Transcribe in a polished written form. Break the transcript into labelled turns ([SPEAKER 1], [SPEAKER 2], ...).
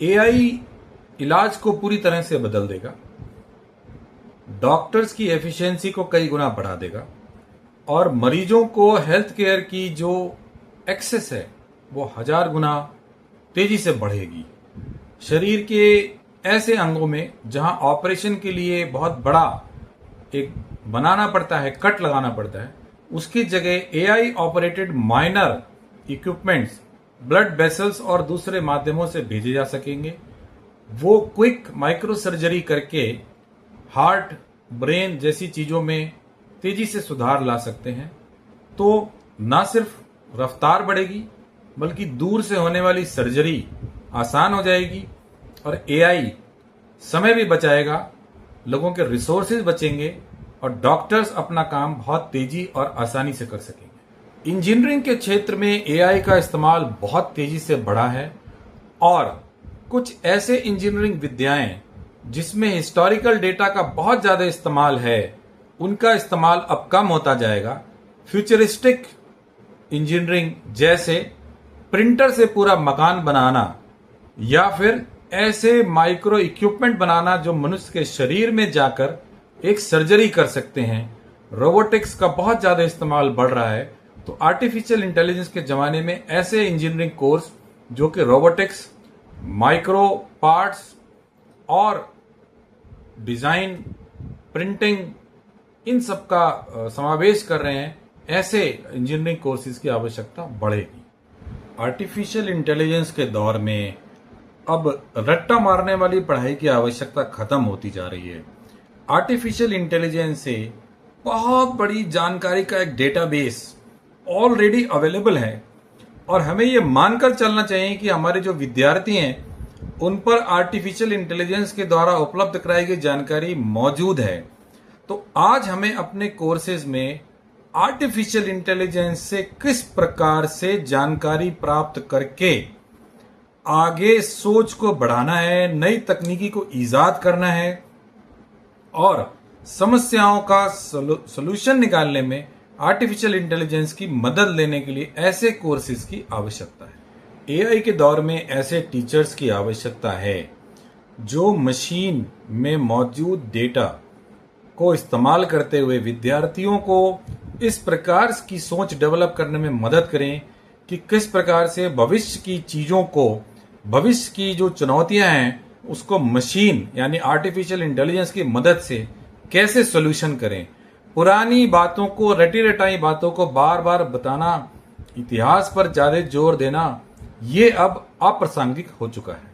[SPEAKER 1] AI इलाज को पूरी तरह से बदल देगा, डॉक्टर्स की एफिशिएंसी को कई गुना बढ़ा देगा और मरीजों को हेल्थ केयर की जो एक्सेस है वो 1000 गुना तेजी से बढ़ेगी। शरीर के ऐसे अंगों में जहां ऑपरेशन के लिए बहुत बड़ा एक बनाना पड़ता है, कट लगाना पड़ता है, उसकी जगह AI operated minor equipments blood vessels और दूसरे माध्यमों से भेजे जा सकेंगे। वो क्विक माइक्रो सर्जरी करके हार्ट, ब्रेन जैसी चीजों में तेजी से सुधार ला सकते हैं। तो ना सिर्फ रफ्तार बढ़ेगी बल्कि दूर से होने वाली सर्जरी आसान हो जाएगी और एआई समय भी बचाएगा, लोगों के रिसोर्सेज बचेंगे और डॉक्टर्स अपना काम बहुत तेजी और आसानी से कर सकेंगे। इंजीनियरिंग के क्षेत्र में एआई का इस्तेमाल बहुत तेजी से बढ़ा है और कुछ ऐसे इंजीनियरिंग विद्याएं जिसमें हिस्टोरिकल डेटा का बहुत ज्यादा इस्तेमाल है, उनका इस्तेमाल अब कम होता जाएगा। फ्यूचरिस्टिक इंजीनियरिंग जैसे प्रिंटर से पूरा मकान बनाना या फिर ऐसे माइक्रो इक्विपमेंट बनाना जो मनुष्य के शरीर में जाकर एक सर्जरी कर सकते हैं, रोबोटिक्स का बहुत ज्यादा इस्तेमाल बढ़ रहा है। तो आर्टिफिशियल इंटेलिजेंस के जमाने में ऐसे इंजीनियरिंग कोर्स जो कि रोबोटिक्स, माइक्रो पार्ट्स और डिजाइन, प्रिंटिंग, इन सब का समावेश कर रहे हैं, ऐसे इंजीनियरिंग कोर्सेज की आवश्यकता बढ़ेगी। आर्टिफिशियल इंटेलिजेंस के दौर में अब रट्टा मारने वाली पढ़ाई की आवश्यकता खत्म होती जा रही है। आर्टिफिशियल इंटेलिजेंस से बहुत बड़ी जानकारी का एक डेटाबेस ऑलरेडी अवेलेबल है और हमें ये मानकर चलना चाहिए कि हमारे जो विद्यार्थी हैं उन पर आर्टिफिशियल इंटेलिजेंस के द्वारा उपलब्ध कराई गई जानकारी मौजूद है। तो आज हमें अपने कोर्सेज में आर्टिफिशियल इंटेलिजेंस से किस प्रकार से जानकारी प्राप्त करके आगे सोच को बढ़ाना है, नई तकनीकी को ईजाद करना है और समस्याओं का सलूशन निकालने में आर्टिफिशियल इंटेलिजेंस की मदद लेने के लिए ऐसे कोर्सेज की आवश्यकता है। एआई के दौर में ऐसे टीचर्स की आवश्यकता है जो मशीन में मौजूद डेटा को इस्तेमाल करते हुए विद्यार्थियों को इस प्रकार की सोच डेवलप करने में मदद करें कि किस प्रकार से भविष्य की चीजों को, भविष्य की जो चुनौतियां हैं उसको मशीन यानी आर्टिफिशियल इंटेलिजेंस की मदद से कैसे सॉल्यूशन करें। पुरानी बातों को, रटी रटाई बातों को बार बार बताना, इतिहास पर ज्यादा जोर देना, ये अब अप्रासंगिक हो चुका है।